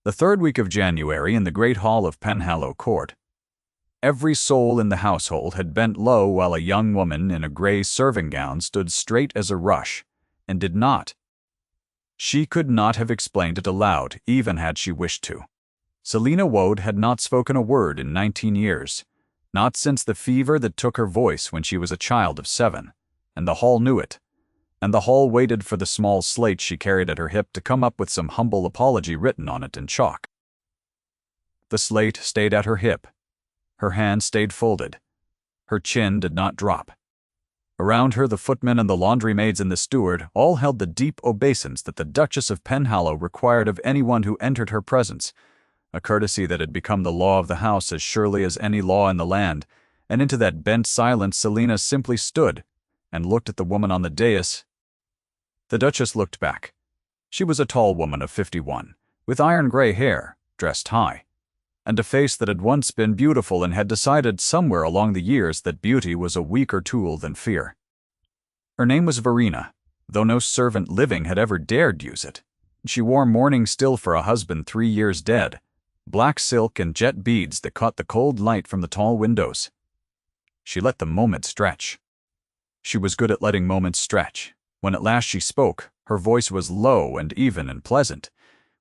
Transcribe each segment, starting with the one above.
The third week of January in the great hall of Penhallow Court. Every soul in the household had bent low while a young woman in a grey serving gown stood straight as a rush, and did not. She could not have explained it aloud, even had she wished to. Selina Woad had not spoken a word in 19 years, not since the fever that took her voice when she was a child of 7, and the hall knew it. And the hall waited for the small slate she carried at her hip to come up with some humble apology written on it in chalk. The slate stayed at her hip. Her hand stayed folded. Her chin did not drop. Around her the footmen and the laundry maids and the steward all held the deep obeisance that the Duchess of Penhallow required of anyone who entered her presence, a courtesy that had become the law of the house as surely as any law in the land, and into that bent silence Selina simply stood and looked at the woman on the dais. The Duchess looked back. She was a tall woman of 51, with iron-gray hair, dressed high, and a face that had once been beautiful and had decided somewhere along the years that beauty was a weaker tool than fear. Her name was Verena, though no servant living had ever dared use it. She wore mourning still for a husband 3 years dead, black silk and jet beads that caught the cold light from the tall windows. She let the moment stretch. She was good at letting moments stretch. When at last she spoke, her voice was low and even and pleasant,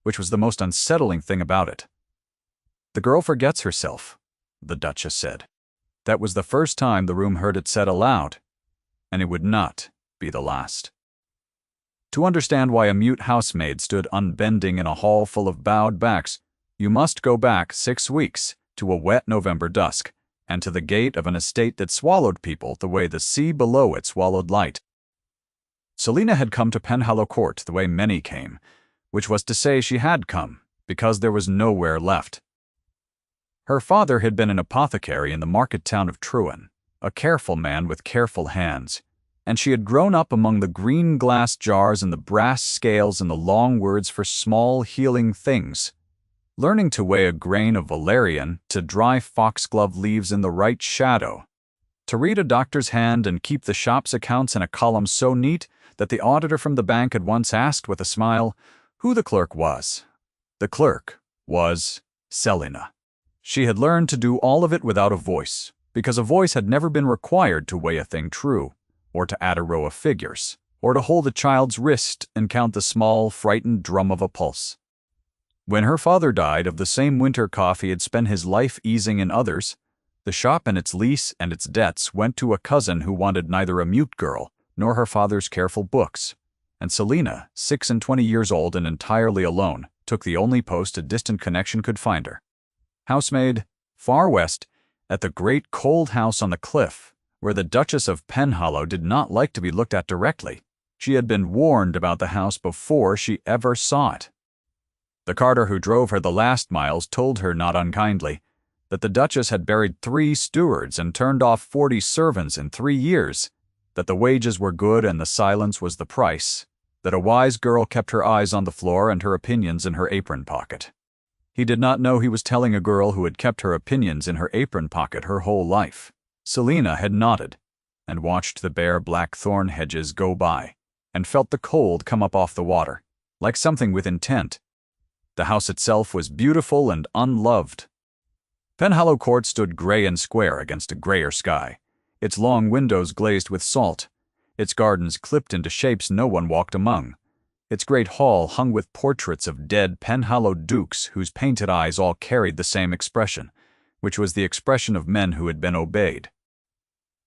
which was the most unsettling thing about it. "The girl forgets herself," the Duchess said. That was the first time the room heard it said aloud, and it would not be the last. To understand why a mute housemaid stood unbending in a hall full of bowed backs, you must go back 6 weeks to a wet November dusk, and to the gate of an estate that swallowed people the way the sea below it swallowed light. Selina had come to Penhallow Court the way many came, which was to say she had come, because there was nowhere left. Her father had been an apothecary in the market town of Trewin, a careful man with careful hands, and she had grown up among the green glass jars and the brass scales and the long words for small healing things, learning to weigh a grain of valerian, to dry foxglove leaves in the right shadow, to read a doctor's hand and keep the shop's accounts in a column so neat that the auditor from the bank had once asked with a smile who the clerk was. The clerk was Selina. She had learned to do all of it without a voice, because a voice had never been required to weigh a thing true, or to add a row of figures, or to hold a child's wrist and count the small, frightened drum of a pulse. When her father died of the same winter cough he had spent his life easing in others, the shop and its lease and its debts went to a cousin who wanted neither a mute girl nor her father's careful books, and Selina, 26 years old and entirely alone, took the only post a distant connection could find her. Housemaid, far west, at the great cold house on the cliff, where the Duchess of Penhallow did not like to be looked at directly. She had been warned about the house before she ever saw it. The carter who drove her the last miles told her not unkindly that the Duchess had buried 3 stewards and turned off 40 servants in 3 years, that the wages were good and the silence was the price, that a wise girl kept her eyes on the floor and her opinions in her apron pocket. He did not know he was telling a girl who had kept her opinions in her apron pocket her whole life. Selina had nodded, and watched the bare black thorn hedges go by, and felt the cold come up off the water, like something with intent. The house itself was beautiful and unloved. Penhallow Court stood grey and square against a greyer sky, its long windows glazed with salt, its gardens clipped into shapes no one walked among, its great hall hung with portraits of dead Penhallow dukes whose painted eyes all carried the same expression, which was the expression of men who had been obeyed.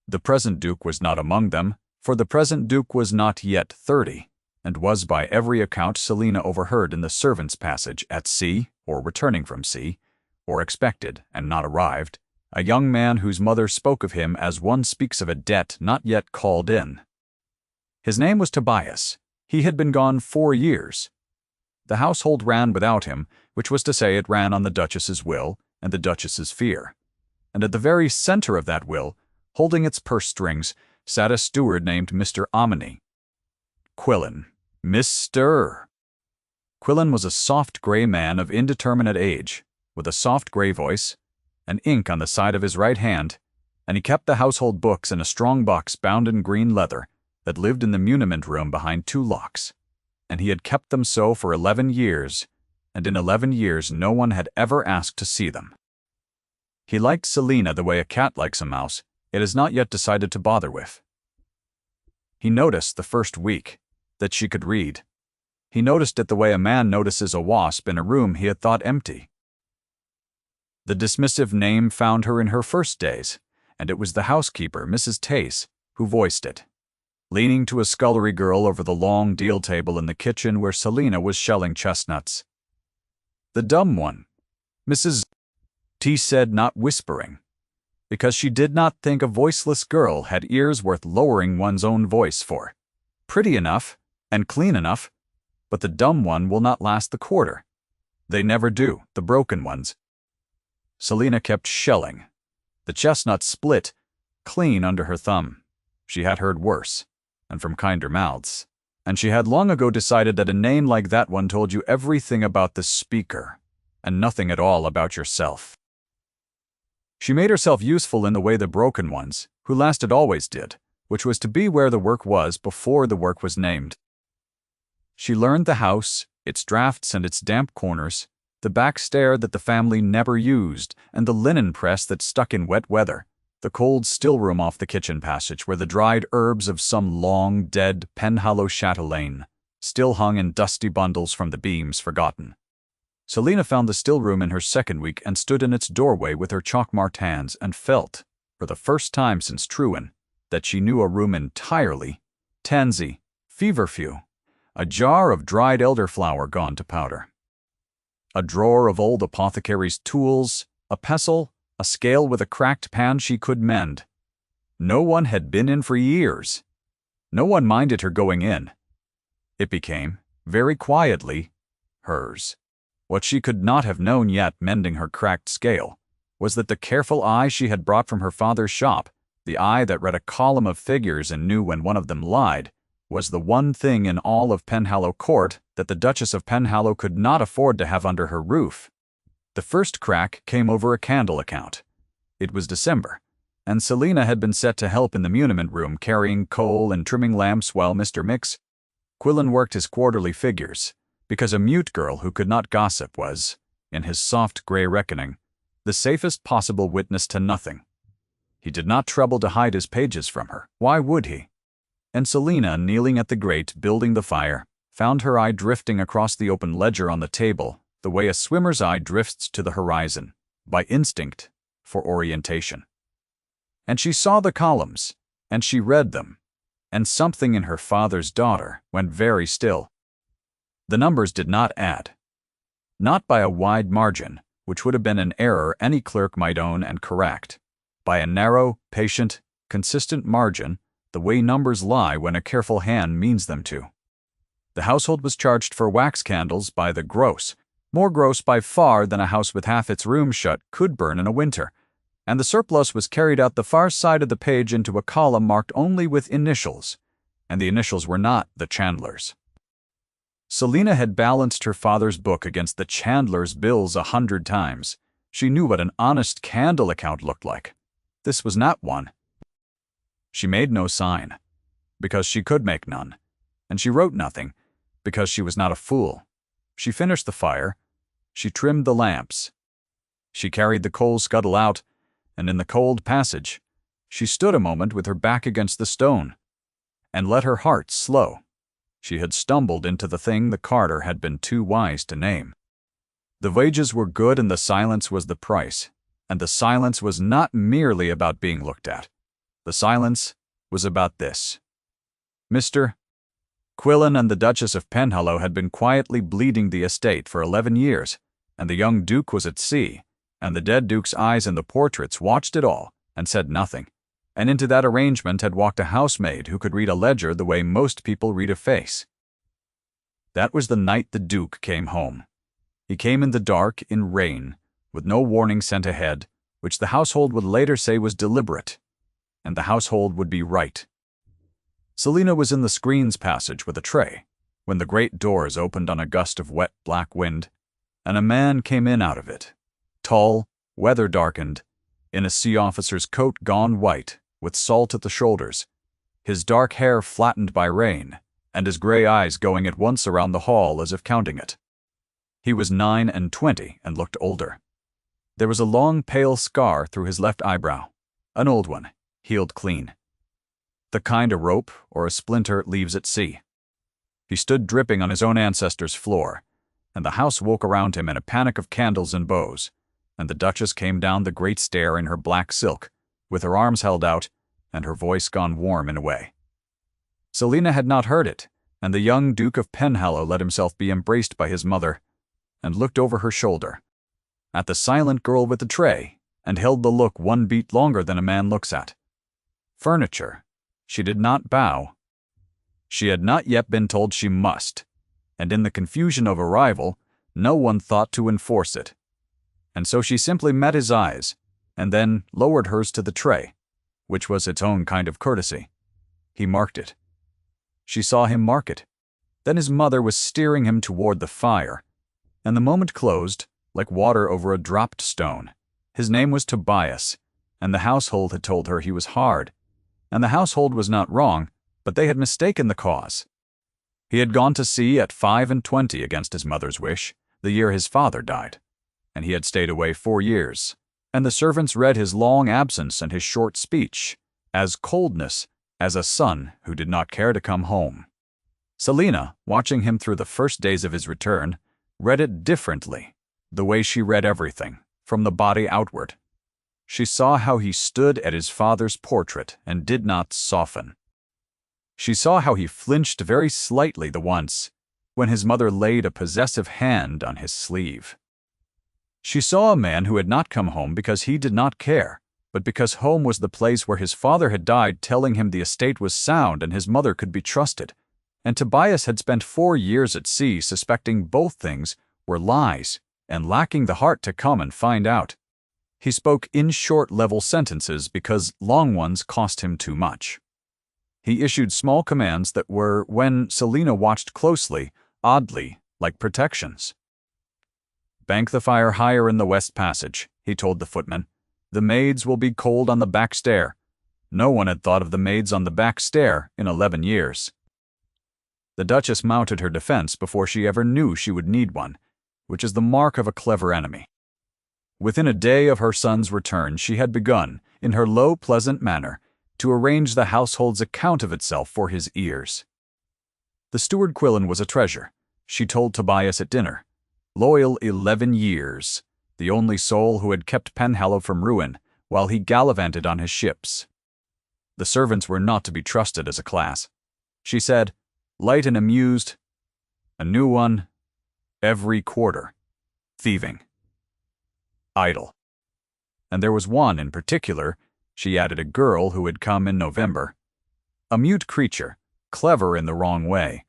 The present duke was not among them, for the present duke was not yet 30, and was by every account Selina overheard in the servants' passage at sea, or returning from sea, or expected and not arrived, a young man whose mother spoke of him as one speaks of a debt not yet called in. His name was Tobias. He had been gone 4 years. The household ran without him, which was to say it ran on the Duchess's will and the Duchess's fear. And at the very center of that will, holding its purse strings, sat a steward named Mr. Ominy. Quillen. Mr. Quillen was a soft gray man of indeterminate age, with a soft gray voice, an ink on the side of his right hand, and he kept the household books in a strong box bound in green leather that lived in the muniment room behind 2 locks, and he had kept them so for 11 years, and in 11 years no one had ever asked to see them. He liked Selina the way a cat likes a mouse it has not yet decided to bother with. He noticed the first week that she could read. He noticed it the way a man notices a wasp in a room he had thought empty. The dismissive name found her in her first days, and it was the housekeeper, Mrs. Tace, who voiced it, leaning to a scullery girl over the long deal table in the kitchen where Selina was shelling chestnuts. The dumb one, Mrs. T said, not whispering, because she did not think a voiceless girl had ears worth lowering one's own voice for. Pretty enough, and clean enough, but the dumb one will not last the quarter. They never do, the broken ones. Selina kept shelling. The chestnut split, clean under her thumb. She had heard worse, and from kinder mouths. And she had long ago decided that a name like that one told you everything about the speaker, and nothing at all about yourself. She made herself useful in the way the broken ones, who lasted, always did, which was to be where the work was before the work was named. She learned the house, its drafts and its damp corners, the back stair that the family never used, and the linen press that stuck in wet weather, the cold still room off the kitchen passage where the dried herbs of some long, dead Penhallow chatelaine still hung in dusty bundles from the beams forgotten. Selina found the still room in her second week and stood in its doorway with her chalk-marked hands and felt, for the first time since Truan, that she knew a room entirely, tansy, feverfew, a jar of dried elderflower gone to powder, a drawer of old apothecary's tools, a pestle, a scale with a cracked pan she could mend. No one had been in for years. No one minded her going in. It became, very quietly, hers. What she could not have known yet, mending her cracked scale, was that the careful eye she had brought from her father's shop, the eye that read a column of figures and knew when one of them lied, was the one thing in all of Penhallow Court that the Duchess of Penhallow could not afford to have under her roof. The first crack came over a candle account. It was December, and Selina had been set to help in the muniment room carrying coal and trimming lamps while Mr. Quillen worked his quarterly figures, because a mute girl who could not gossip was, in his soft grey reckoning, the safest possible witness to nothing. He did not trouble to hide his pages from her. Why would he? And Selina, kneeling at the grate, building the fire, found her eye drifting across the open ledger on the table, the way a swimmer's eye drifts to the horizon, by instinct, for orientation. And she saw the columns, and she read them, and something in her father's daughter went very still. The numbers did not add. Not by a wide margin, which would have been an error any clerk might own and correct. By a narrow, patient, consistent margin, the way numbers lie when a careful hand means them to. The household was charged for wax candles by the gross, more gross by far than a house with half its rooms shut could burn in a winter, and the surplus was carried out the far side of the page into a column marked only with initials, and the initials were not the Chandler's. Selina had balanced her father's book against the Chandler's bills 100 times. She knew what an honest candle account looked like. This was not one. She made no sign, because she could make none, and she wrote nothing, because she was not a fool. She finished the fire. She trimmed the lamps. She carried the coal scuttle out, and in the cold passage, she stood a moment with her back against the stone, and let her heart slow. She had stumbled into the thing the carter had been too wise to name. The wages were good and the silence was the price, and the silence was not merely about being looked at. The silence was about this. Mr. Quillen and the Duchess of Penhallow had been quietly bleeding the estate for 11 years, and the young Duke was at sea, and the dead Duke's eyes in the portraits watched it all and said nothing. And into that arrangement had walked a housemaid who could read a ledger the way most people read a face. That was the night the Duke came home. He came in the dark, in rain, with no warning sent ahead, which the household would later say was deliberate, and the household would be right. Selina was in the screens passage with a tray, when the great doors opened on a gust of wet black wind, and a man came in out of it, tall, weather-darkened, in a sea officer's coat gone white, with salt at the shoulders, his dark hair flattened by rain, and his gray eyes going at once around the hall as if counting it. He was 29 and looked older. There was a long, pale scar through his left eyebrow, an old one, healed clean. The kind a rope or a splinter leaves at sea. He stood dripping on his own ancestors' floor, and the house woke around him in a panic of candles and bows, and the Duchess came down the great stair in her black silk, with her arms held out, and her voice gone warm in a way. Selina had not heard it, and the young Duke of Penhallow let himself be embraced by his mother, and looked over her shoulder, at the silent girl with the tray, and held the look one beat longer than a man looks at. Furniture. She did not bow. She had not yet been told she must, and in the confusion of arrival, no one thought to enforce it. And so she simply met his eyes, and then lowered hers to the tray, which was its own kind of courtesy. He marked it. She saw him mark it. Then his mother was steering him toward the fire, and the moment closed, like water over a dropped stone. His name was Tobias, and the household had told her he was hard, and the household was not wrong, but they had mistaken the cause. He had gone to sea at 25 against his mother's wish, the year his father died, and he had stayed away 4 years, and the servants read his long absence and his short speech as coldness, as a son who did not care to come home. Selina, watching him through the first days of his return, read it differently, the way she read everything, from the body outward. She saw how he stood at his father's portrait and did not soften. She saw how he flinched very slightly the once, when his mother laid a possessive hand on his sleeve. She saw a man who had not come home because he did not care, but because home was the place where his father had died, telling him the estate was sound and his mother could be trusted, and Tobias had spent 4 years at sea suspecting both things were lies and lacking the heart to come and find out. He spoke in short level sentences because long ones cost him too much. He issued small commands that were, when Selina watched closely, oddly like protections. "Bank the fire higher in the west passage," he told the footman. "The maids will be cold on the back stair." No one had thought of the maids on the back stair in 11 years. The Duchess mounted her defense before she ever knew she would need one, which is the mark of a clever enemy. Within a day of her son's return, she had begun, in her low, pleasant manner, to arrange the household's account of itself for his ears. The steward Quillen was a treasure, she told Tobias at dinner. Loyal 11 years, the only soul who had kept Penhallow from ruin, while he gallivanted on his ships. The servants were not to be trusted as a class. She said, light and amused, a new one every quarter, thieving, idle. And there was one in particular, she added, a girl who had come in November, a mute creature, clever in the wrong way,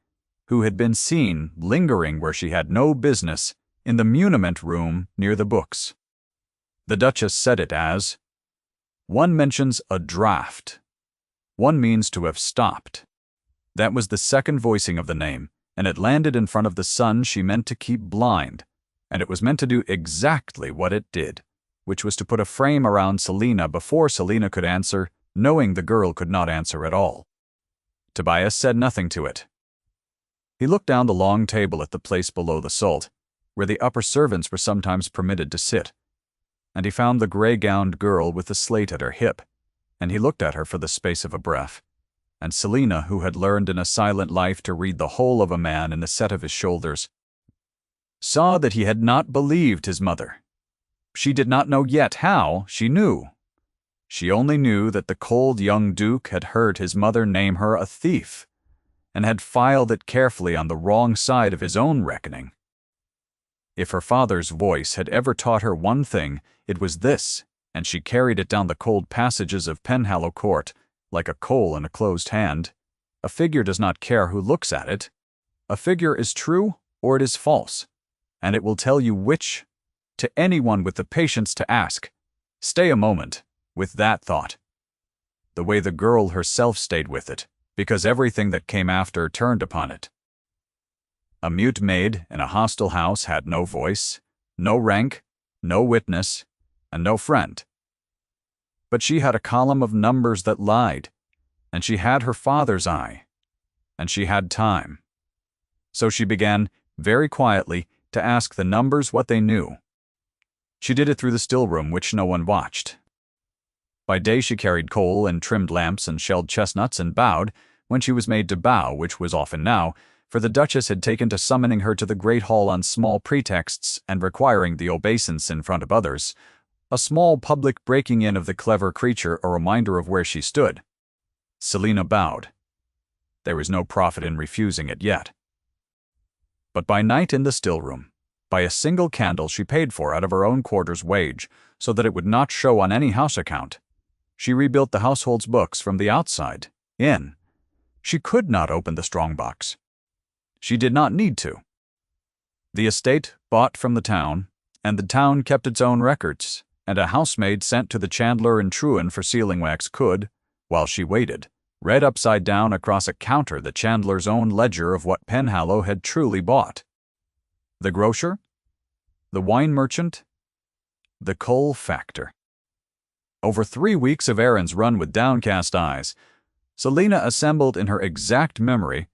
who had been seen lingering where she had no business, in the muniment room near the books. The Duchess said it as, "One mentions a draught. One means to have stopped." That was the second voicing of the name, and it landed in front of the son she meant to keep blind, and it was meant to do exactly what it did, which was to put a frame around Selina before Selina could answer, knowing the girl could not answer at all. Tobias said nothing to it. He looked down the long table at the place below the salt, where the upper servants were sometimes permitted to sit, and he found the gray-gowned girl with the slate at her hip, and he looked at her for the space of a breath, and Selina, who had learned in a silent life to read the whole of a man in the set of his shoulders, saw that he had not believed his mother. She did not know yet how she knew. She only knew that the cold young duke had heard his mother name her a thief, and had filed it carefully on the wrong side of his own reckoning. If her father's voice had ever taught her one thing, it was this, and she carried it down the cold passages of Penhallow Court, like a coal in a closed hand. A figure does not care who looks at it. A figure is true or it is false, and it will tell you which, to anyone with the patience to ask. Stay a moment with that thought. The way the girl herself stayed with it, because everything that came after turned upon it. A mute maid in a hostile house had no voice, no rank, no witness, and no friend. But she had a column of numbers that lied, and she had her father's eye, and she had time. So she began, very quietly, to ask the numbers what they knew. She did it through the still room, which no one watched. By day she carried coal and trimmed lamps and shelled chestnuts and bowed, when she was made to bow, which was often now, for the Duchess had taken to summoning her to the great hall on small pretexts and requiring the obeisance in front of others, a small public breaking in of the clever creature, a reminder of where she stood. Selina bowed. There was no profit in refusing it yet. But by night in the still room, by a single candle she paid for out of her own quarter's wage, so that it would not show on any house account, she rebuilt the household's books from the outside in. She could not open the strong box. She did not need to. The estate bought from the town, and the town kept its own records, and a housemaid sent to the chandler in Truan for sealing wax could, while she waited, read upside down across a counter the chandler's own ledger of what Penhallow had truly bought. The grocer? The wine merchant? The coal factor. Over 3 weeks of errands run with downcast eyes, Selina assembled in her exact memory,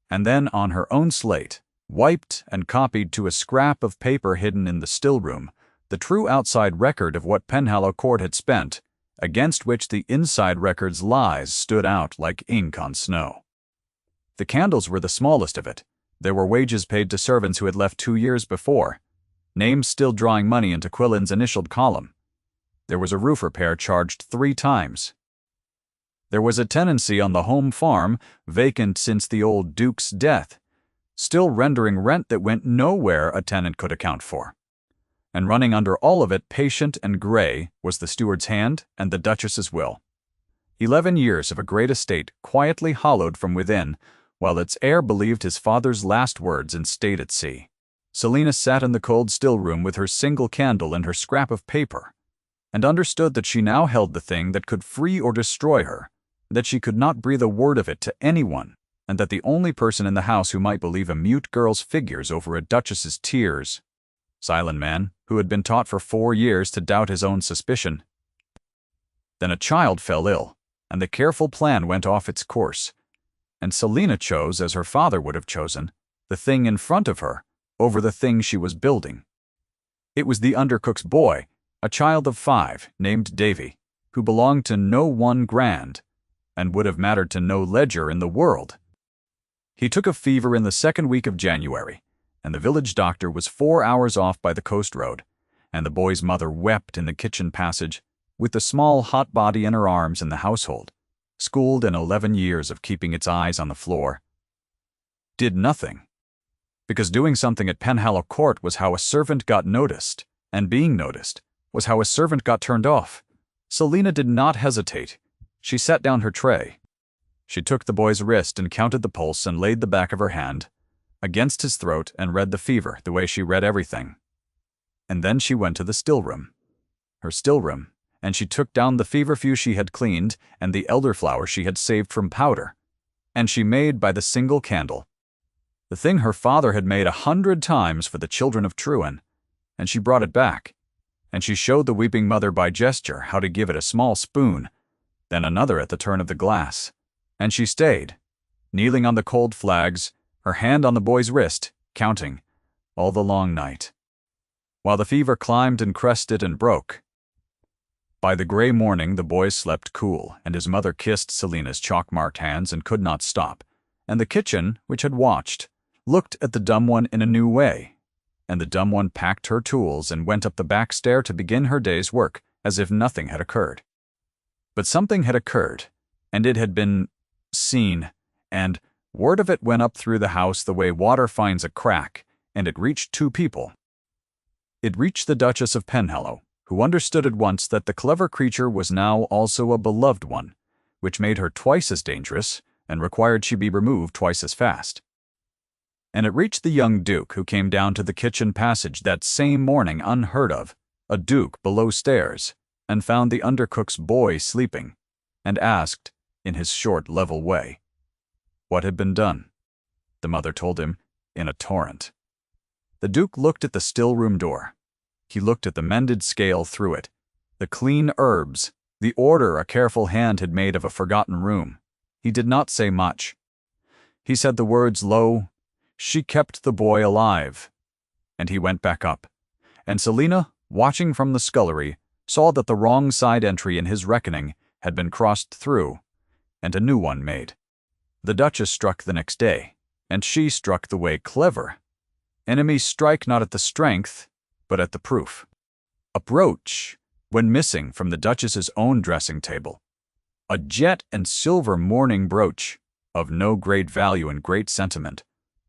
and then on her own slate, wiped and copied to a scrap of paper hidden in the still room, the true outside record of what Penhallow Court had spent, against which the inside record's lies stood out like ink on snow. The candles were the smallest of it. There were wages paid to servants who had left 2 years before, names still drawing money into Quillen's initialed column. There was a roof repair charged 3 times. There was a tenancy on the home farm, vacant since the old Duke's death, still rendering rent that went nowhere a tenant could account for. And running under all of it, patient and gray, was the steward's hand and the Duchess's will. 11 years of a great estate quietly hollowed from within, while its heir believed his father's last words and stayed at sea. Selina sat in the cold still room with her single candle and her scrap of paper, and understood that she now held the thing that could free or destroy her, that she could not breathe a word of it to anyone, and that the only person in the house who might believe a mute girl's figures over a duchess's tears, silent man who had been taught for 4 years to doubt his own suspicion. Then a child fell ill, and the careful plan went off its course, and Selina chose, as her father would have chosen, the thing in front of her over the thing she was building. It was the undercook's boy, a child of 5, named Davy, who belonged to no one grand, and would have mattered to no ledger in the world. He took a fever in the 2nd week of January, and the village doctor was 4 hours off by the coast road, and the boy's mother wept in the kitchen passage, with the small hot body in her arms in the household, schooled in 11 years of keeping its eyes on the floor. Did nothing. Because doing something at Penhallow Court was how a servant got noticed, and being noticed was how a servant got turned off. Selina did not hesitate. She set down her tray. She took the boy's wrist and counted the pulse and laid the back of her hand against his throat and read the fever the way she read everything. And then she went to the still room, her still room, and she took down the feverfew she had cleaned and the elderflower she had saved from powder, and she made by the single candle the thing her father had made 100 times for the children of Truan, and she brought it back, and she showed the weeping mother by gesture how to give it a small spoon, then another at the turn of the glass, and she stayed, kneeling on the cold flags, her hand on the boy's wrist, counting, all the long night, while the fever climbed and crested and broke. By the gray morning the boy slept cool, and his mother kissed Selina's chalk-marked hands and could not stop, and the kitchen, which had watched, looked at the dumb one in a new way, and the dumb one packed her tools and went up the back stair to begin her day's work as if nothing had occurred. But something had occurred, and it had been seen, and word of it went up through the house the way water finds a crack, and it reached 2 people. It reached the Duchess of Penhallow, who understood at once that the clever creature was now also a beloved one, which made her twice as dangerous and required she be removed twice as fast. And it reached the young Duke, who came down to the kitchen passage that same morning unheard of, a Duke below stairs, and found the undercook's boy sleeping, and asked, in his short, level way, what had been done. The mother told him, in a torrent. The Duke looked at the still room door. He looked at the mended scale through it, the clean herbs, the order a careful hand had made of a forgotten room. He did not say much. He said the words low, "She kept the boy alive," and he went back up. And Selina, watching from the scullery, saw that the wrong side entry in his reckoning had been crossed through, and a new one made. The Duchess struck the next day, and she struck the way clever. Enemies strike not at the strength, but at the proof. A brooch, when missing from the Duchess's own dressing table. A jet and silver mourning brooch, of no great value and great sentiment,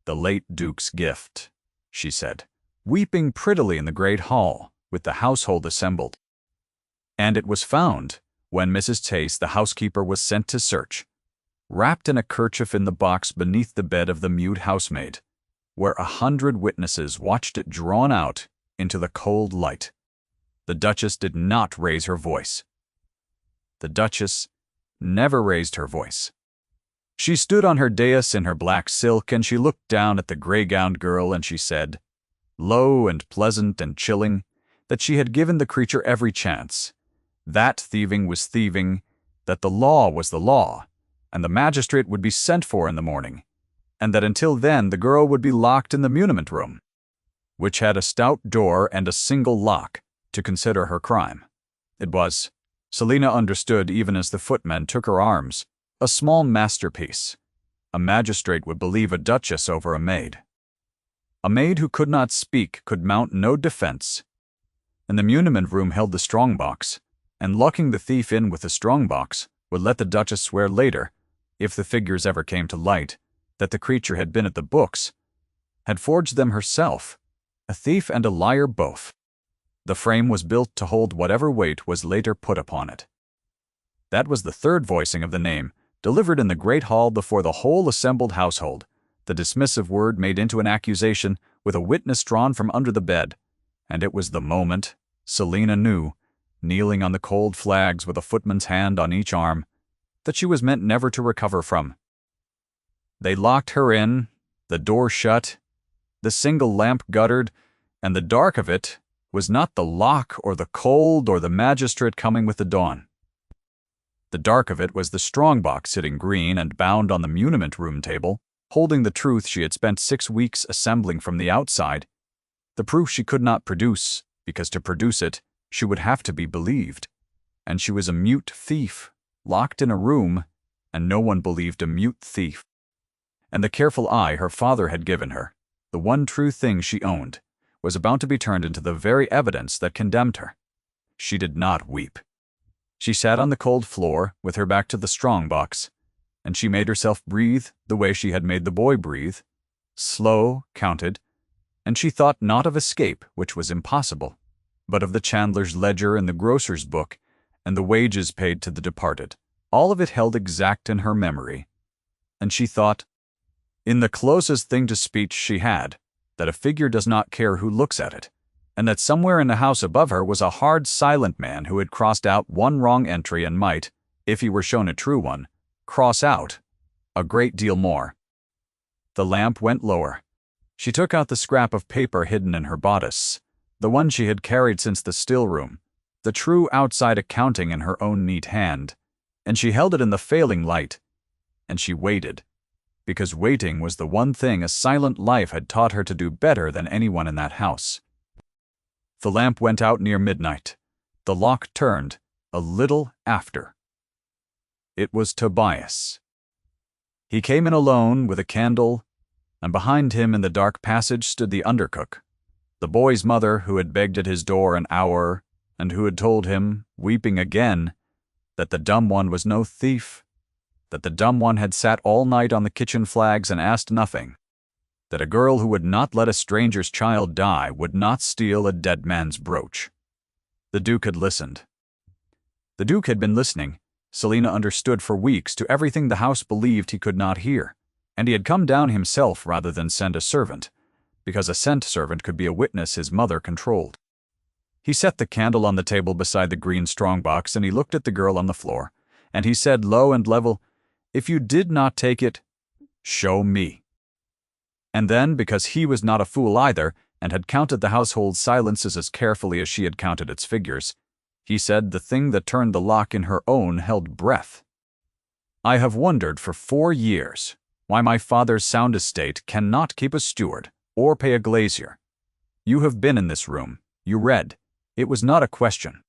the late Duke's gift, she said, weeping prettily in the great hall, with the household assembled. And it was found, when Mrs. Tace, the housekeeper, was sent to search, wrapped in a kerchief in the box beneath the bed of the mute housemaid, where 100 witnesses watched it drawn out into the cold light. The Duchess did not raise her voice. The Duchess never raised her voice. She stood on her dais in her black silk, and she looked down at the gray-gowned girl, and she said, low and pleasant and chilling, that she had given the creature every chance, that thieving was thieving, that the law was the law, and the magistrate would be sent for in the morning, and that until then the girl would be locked in the muniment room, which had a stout door and a single lock, to consider her crime. It was, Selina understood even as the footmen took her arms, a small masterpiece. A magistrate would believe a duchess over a maid. A maid who could not speak could mount no defense. And the muniment room held the strong-box, and locking the thief in with the strong-box would let the Duchess swear later, if the figures ever came to light, that the creature had been at the books, had forged them herself, a thief and a liar both. The frame was built to hold whatever weight was later put upon it. That was the third voicing of the name, delivered in the great hall before the whole assembled household, the dismissive word made into an accusation, with a witness drawn from under the bed, and it was the moment, Selina knew, kneeling on the cold flags with a footman's hand on each arm, that she was meant never to recover from. They locked her in, the door shut, the single lamp guttered, and the dark of it was not the lock or the cold or the magistrate coming with the dawn. The dark of it was the strong-box sitting green and bound on the muniment room table, holding the truth she had spent 6 weeks assembling from the outside, the proof she could not produce, because to produce it, she would have to be believed. And she was a mute thief, locked in a room, and no one believed a mute thief. And the careful eye her father had given her, the one true thing she owned, was about to be turned into the very evidence that condemned her. She did not weep. She sat on the cold floor, with her back to the strong-box, and she made herself breathe the way she had made the boy breathe, slow, counted, and she thought not of escape, which was impossible, but of the chandler's ledger and the grocer's book, and the wages paid to the departed, all of it held exact in her memory. And she thought, in the closest thing to speech she had, that a figure does not care who looks at it, and that somewhere in the house above her was a hard, silent man who had crossed out one wrong entry and might, if he were shown a true one, cross out a great deal more. The lamp went lower. She took out the scrap of paper hidden in her bodice, the one she had carried since the still-room, the true outside accounting in her own neat hand, and she held it in the failing light, and she waited, because waiting was the one thing a silent life had taught her to do better than anyone in that house. The lamp went out near midnight. The lock turned, a little after. It was Tobias. He came in alone with a candle, and behind him in the dark passage stood the undercook, the boy's mother who had begged at his door an hour, and who had told him, weeping again, that the dumb one was no thief, that the dumb one had sat all night on the kitchen flags and asked nothing, that a girl who would not let a stranger's child die would not steal a dead man's brooch. The Duke had listened. The Duke had been listening, Selina understood, for weeks to everything the house believed he could not hear, and he had come down himself rather than send a servant, because a sent servant could be a witness his mother controlled. He set the candle on the table beside the green strong-box, and he looked at the girl on the floor, and he said low and level, "If you did not take it, show me." And then, because he was not a fool either, and had counted the household silences as carefully as she had counted its figures, he said the thing that turned the lock in her own held breath. "I have wondered for 4 years why my father's sound estate cannot keep a steward or pay a glazier. You have been in this room. You read. It was not a question.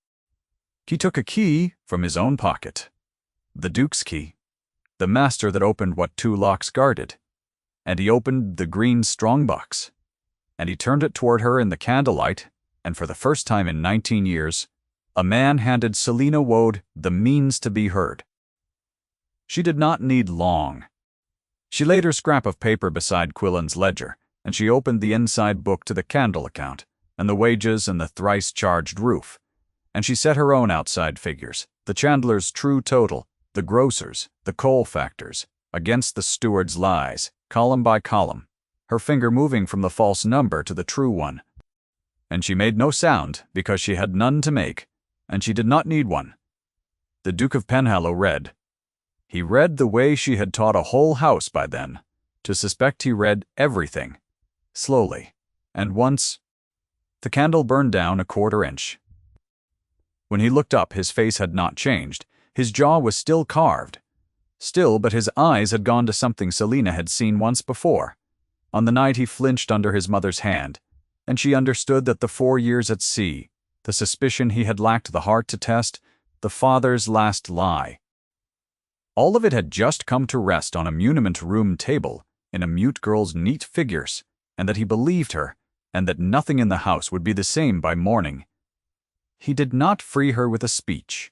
He took a key from his own pocket. The Duke's key. The master that opened what 2 locks guarded. And he opened the green strong-box. And he turned it toward her in the candlelight, and for the first time in 19 years, a man handed Selina Woad the means to be heard. She did not need long. She laid her scrap of paper beside Quillen's ledger, and she opened the inside book to the candle account, and the wages and the thrice-charged roof, and she set her own outside figures, the chandler's true total, the grocer's, the coal factor's, against the steward's lies, column by column, her finger moving from the false number to the true one. And she made no sound, because she had none to make, and she did not need one. The Duke of Penhallow read. He read the way she had taught a whole house by then, to suspect he read everything, slowly, and once. The candle burned down a 1/4 inch. When he looked up, his face had not changed. His jaw was still carved. Still, but his eyes had gone to something Selina had seen once before, on the night he flinched under his mother's hand, and she understood that the 4 years at sea, the suspicion he had lacked the heart to test, the father's last lie. All of it had just come to rest on a muniment room table in a mute girl's neat figures, and that he believed her, and that nothing in the house would be the same by morning. He did not free her with a speech.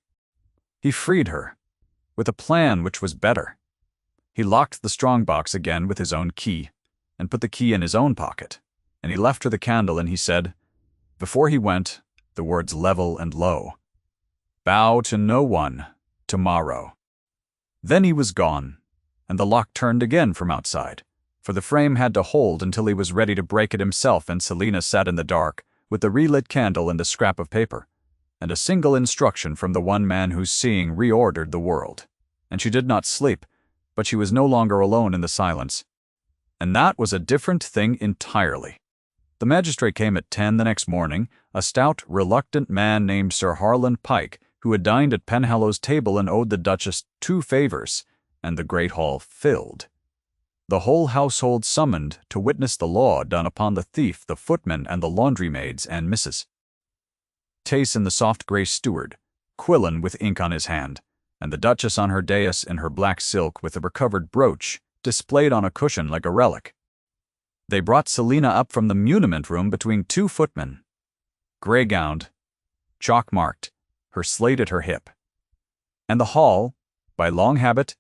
He freed her with a plan which was better. He locked the strong-box again with his own key, and put the key in his own pocket, and he left her the candle, and he said, before he went, the words level and low, "Bow to no one, tomorrow." Then he was gone, and the lock turned again from outside, for the frame had to hold until he was ready to break it himself, and Selina sat in the dark, with the relit candle and a scrap of paper, and a single instruction from the one man whose seeing reordered the world. And she did not sleep, but she was no longer alone in the silence. And that was a different thing entirely. The magistrate came at 10 the next morning, a stout, reluctant man named Sir Harland Pike, who had dined at Penhallow's table and owed the Duchess 2 favors, and the great hall filled. The whole household summoned to witness the law done upon the thief, the footman, and the laundry maids and Mrs. Tace and the soft grey steward, Quillen with ink on his hand, and the Duchess on her dais in her black silk with a recovered brooch, displayed on a cushion like a relic. They brought Selina up from the muniment room between 2 footmen, grey-gowned, chalk-marked, her slate at her hip. And the hall, by long habit,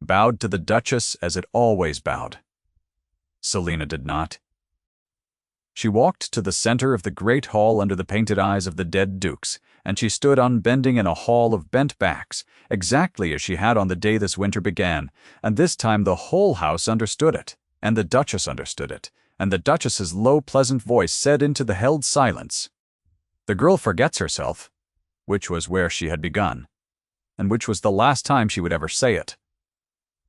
bowed to the Duchess as it always bowed. Selina did not. She walked to the center of the great hall under the painted eyes of the dead dukes, and she stood unbending in a hall of bent backs, exactly as she had on the day this winter began, and this time the whole house understood it, and the Duchess understood it, and the Duchess's low, pleasant voice said into the held silence, "The girl forgets herself," which was where she had begun, and which was the last time she would ever say it.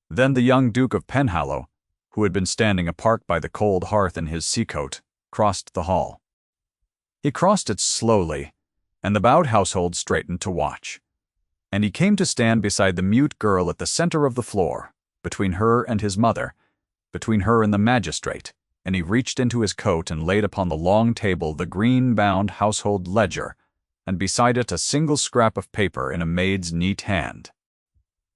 Then the young Duke of Penhallow, who had been standing apart by the cold hearth in his sea-coat, crossed the hall. He crossed it slowly, and the bowed household straightened to watch. And he came to stand beside the mute girl at the center of the floor, between her and his mother, between her and the magistrate, and he reached into his coat and laid upon the long table the green-bound household ledger, and beside it a single scrap of paper in a maid's neat hand.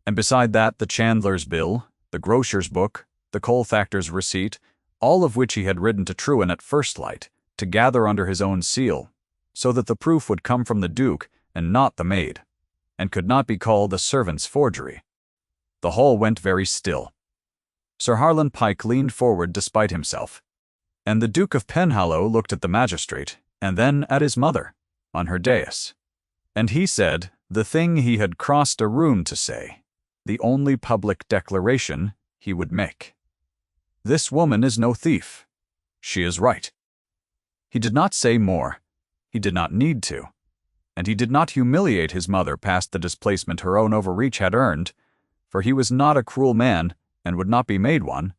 And beside that the chandler's bill, the grocer's book, the coal factor's receipt, all of which he had written to Trewin at first light, to gather under his own seal, so that the proof would come from the Duke and not the maid, and could not be called a servant's forgery. The hall went very still. Sir Harland Pike leaned forward despite himself, and the Duke of Penhallow looked at the magistrate, and then at his mother, on her dais. And he said the thing he had crossed a room to say, the only public declaration he would make. "This woman is no thief. She is right." He did not say more. He did not need to. And he did not humiliate his mother past the displacement her own overreach had earned, for he was not a cruel man and would not be made one,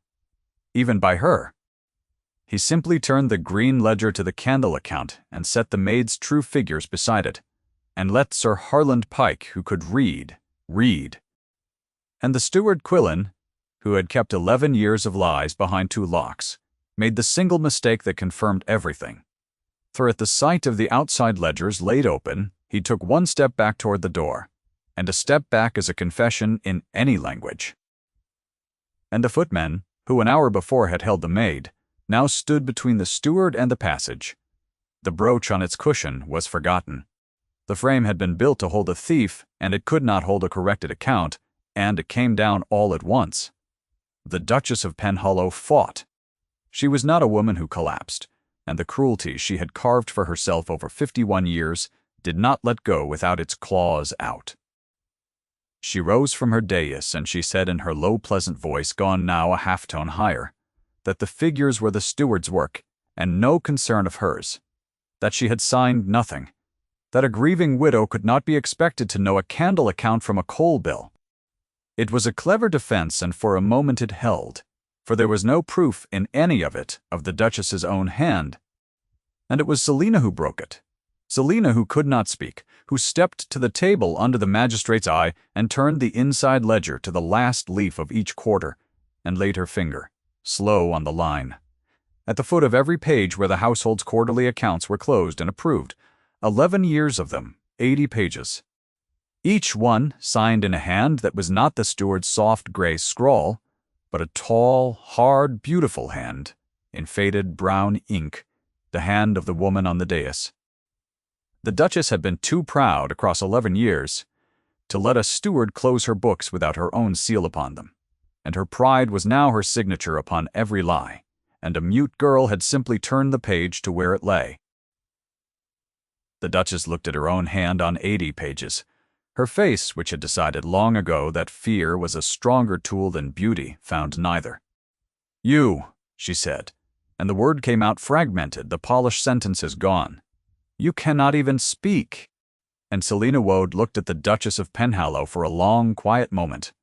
even by her. He simply turned the green ledger to the candle account and set the maid's true figures beside it, and let Sir Harland Pike, who could read, read. And the steward Quillen, who had kept 11 years of lies behind 2 locks, made the single mistake that confirmed everything. For at the sight of the outside ledgers laid open, he took one step back toward the door, and a step back is a confession in any language. And the footman, who an hour before had held the maid, now stood between the steward and the passage. The brooch on its cushion was forgotten. The frame had been built to hold a thief, and it could not hold a corrected account, and it came down all at once. The Duchess of Penhallow fought. She was not a woman who collapsed, and the cruelty she had carved for herself over 51 years did not let go without its claws out. She rose from her dais, and she said in her low, pleasant voice, gone now a half-tone higher, that the figures were the steward's work, and no concern of hers, that she had signed nothing, that a grieving widow could not be expected to know a candle account from a coal bill. It was a clever defense, and for a moment it held, for there was no proof in any of it of the Duchess's own hand. And it was Selina who broke it. Selina, who could not speak, who stepped to the table under the magistrate's eye and turned the inside ledger to the last leaf of each quarter, and laid her finger, slow on the line, at the foot of every page where the household's quarterly accounts were closed and approved, 11 years of them, 80 pages. Each one signed in a hand that was not the steward's soft gray scrawl, but a tall, hard, beautiful hand, in faded brown ink, the hand of the woman on the dais. The Duchess had been too proud, across 11 years, to let a steward close her books without her own seal upon them, and her pride was now her signature upon every lie, and a mute girl had simply turned the page to where it lay. The Duchess looked at her own hand on 80 pages. Her face, which had decided long ago that fear was a stronger tool than beauty, found neither. "You," she said, and the word came out fragmented, the polished sentences gone. "You cannot even speak." And Selina Woad looked at the Duchess of Penhallow for a long, quiet moment,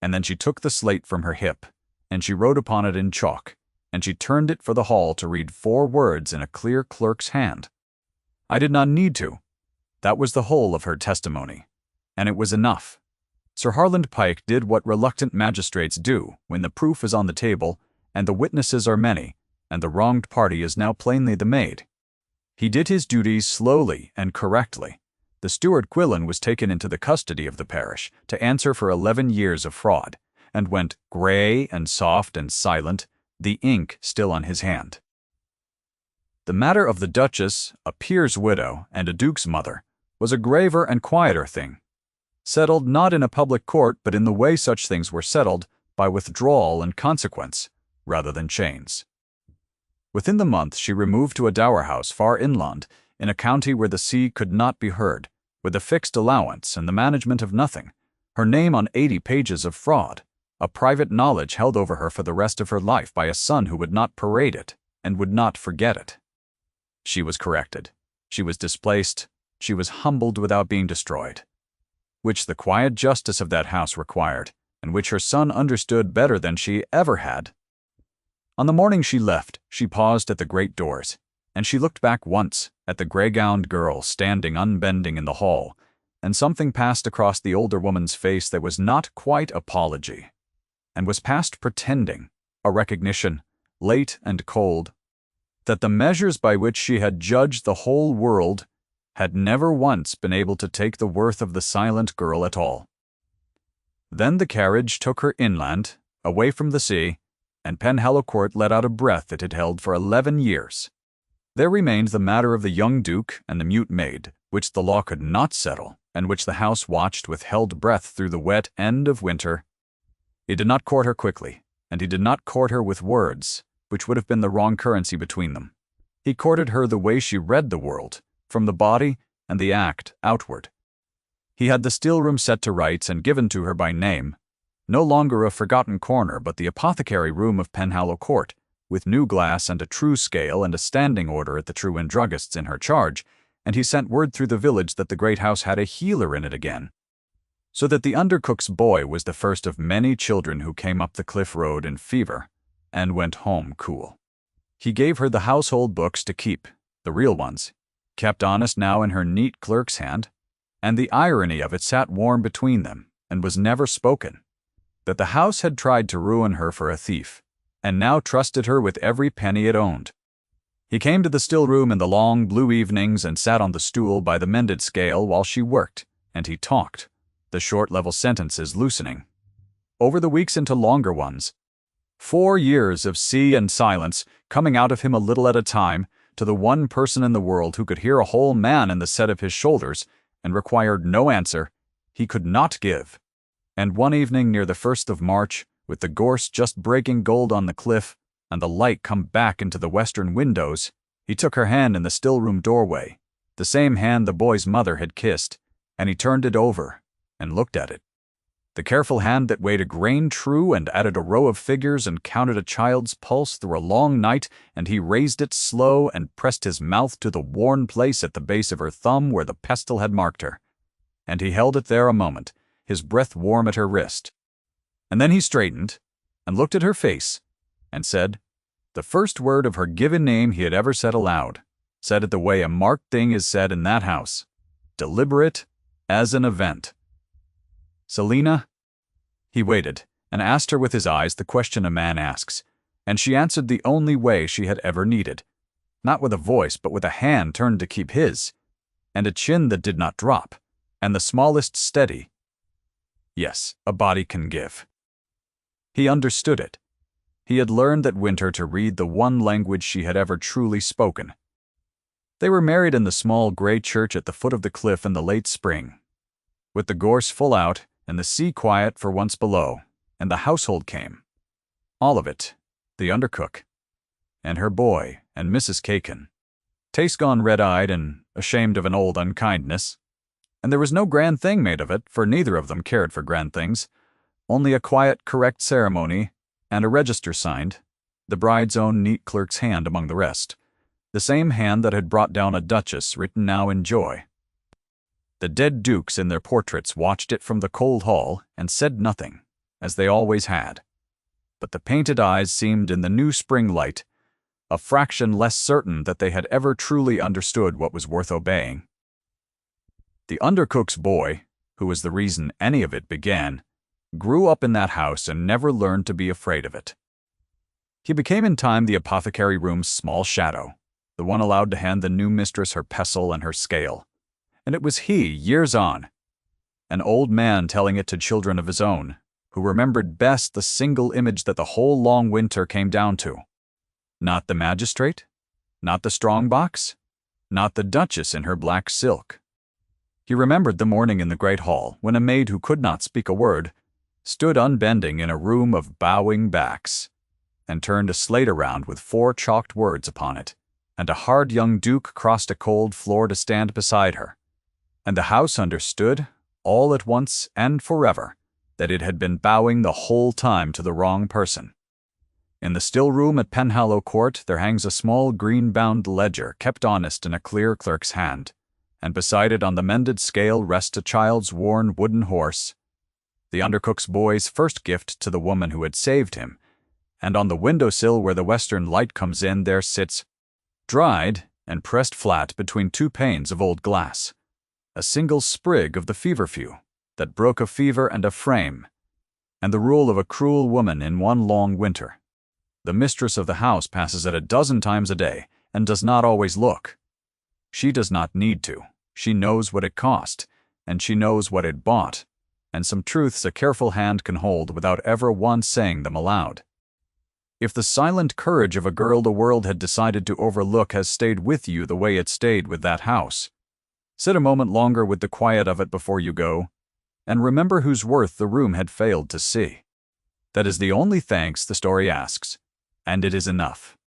and then she took the slate from her hip, and she wrote upon it in chalk, and she turned it for the hall to read 4 words in a clear clerk's hand. I did not need to. That was the whole of her testimony, and it was enough. Sir Harland Pike did what reluctant magistrates do when the proof is on the table, and the witnesses are many, and the wronged party is now plainly the maid. He did his duties slowly and correctly. The steward Quillan was taken into the custody of the parish to answer for 11 years of fraud, and went grey and soft and silent, the ink still on his hand. The matter of the Duchess, a peer's widow and a duke's mother, was a graver and quieter thing, settled not in a public court but in the way such things were settled, by withdrawal and consequence, rather than chains. Within the month she removed to a dower house far inland, in a county where the sea could not be heard, with a fixed allowance and the management of nothing, her name on 80 pages of fraud, a private knowledge held over her for the rest of her life by a son who would not parade it and would not forget it. She was corrected, she was displaced, she was humbled without being destroyed, which the quiet justice of that house required, and which her son understood better than she ever had. On the morning she left, she paused at the great doors, and she looked back once at the grey-gowned girl standing unbending in the hall, and something passed across the older woman's face that was not quite apology, and was past pretending, a recognition, late and cold, that the measures by which she had judged the whole world had never once been able to take the worth of the silent girl at all. Then the carriage took her inland, away from the sea, and Penhallow Court let out a breath it had held for 11 years. There remained the matter of the young duke and the mute maid, which the law could not settle, and which the house watched with held breath through the wet end of winter. He did not court her quickly, and he did not court her with words, which would have been the wrong currency between them. He courted her the way she read the world, from the body and the act outward. He had the still room set to rights and given to her by name, no longer a forgotten corner but the apothecary room of Penhallow Court, with new glass and a true scale and a standing order at the True-Inn druggist's in her charge, and he sent word through the village that the great house had a healer in it again, so that the undercook's boy was the first of many children who came up the cliff road in fever, and went home cool. He gave her the household books to keep, the real ones, kept honest now in her neat clerk's hand, and the irony of it sat warm between them, and was never spoken, that the house had tried to ruin her for a thief, and now trusted her with every penny it owned. He came to the still room in the long blue evenings and sat on the stool by the mended scale while she worked, and he talked, the short level sentences loosening over the weeks into longer ones. 4 years of sea and silence, coming out of him a little at a time, to the one person in the world who could hear a whole man in the set of his shoulders and required no answer he could not give. And one evening near the 1st of March, with the gorse just breaking gold on the cliff and the light come back into the western windows, he took her hand in the still room doorway, the same hand the boy's mother had kissed, and he turned it over and looked at it. The careful hand that weighed a grain true and added a row of figures and counted a child's pulse through a long night, and he raised it slow and pressed his mouth to the worn place at the base of her thumb where the pestle had marked her. And he held it there a moment, his breath warm at her wrist. And then he straightened and looked at her face and said the first word of her given name he had ever said aloud, said it the way a marked thing is said in that house, deliberate as an event. "Selina?" He waited, and asked her with his eyes the question a man asks, and she answered the only way she had ever needed, not with a voice but with a hand turned to keep his, and a chin that did not drop, and the smallest steady yes a body can give. He understood it. He had learned that winter to read the one language she had ever truly spoken. They were married in the small gray church at the foot of the cliff in the late spring, with the gorse full out and the sea quiet for once below, and the household came. All of it, the undercook, and her boy, and Mrs. Cakin, Tace gone red-eyed and ashamed of an old unkindness. And there was no grand thing made of it, for neither of them cared for grand things, only a quiet, correct ceremony, and a register signed, the bride's own neat clerk's hand among the rest, the same hand that had brought down a Duchess written now in joy. The dead dukes in their portraits watched it from the cold hall and said nothing, as they always had. But the painted eyes seemed in the new spring light a fraction less certain that they had ever truly understood what was worth obeying. The undercook's boy, who was the reason any of it began, grew up in that house and never learned to be afraid of it. He became in time the apothecary room's small shadow, the one allowed to hand the new mistress her pestle and her scale. And it was he, years on, an old man telling it to children of his own, who remembered best the single image that the whole long winter came down to. Not the magistrate, not the strong box, not the Duchess in her black silk. He remembered the morning in the great hall when a maid who could not speak a word stood unbending in a room of bowing backs and turned a slate around with 4 chalked words upon it, and a hard young duke crossed a cold floor to stand beside her. And the house understood, all at once and forever, that it had been bowing the whole time to the wrong person. In the still room at Penhallow Court there hangs a small green-bound ledger kept honest in a clear clerk's hand, and beside it on the mended scale rests a child's worn wooden horse, the undercook's boy's first gift to the woman who had saved him, and on the window-sill where the western light comes in there sits, dried and pressed flat between 2 panes of old glass, a single sprig of the feverfew that broke a fever and a frame, and the rule of a cruel woman in one long winter. The mistress of the house passes it a dozen times a day and does not always look. She does not need to. She knows what it cost, and she knows what it bought, and some truths a careful hand can hold without ever once saying them aloud. If the silent courage of a girl the world had decided to overlook has stayed with you the way it stayed with that house, sit a moment longer with the quiet of it before you go, and remember whose worth the room had failed to see. That is the only thanks the story asks, and it is enough.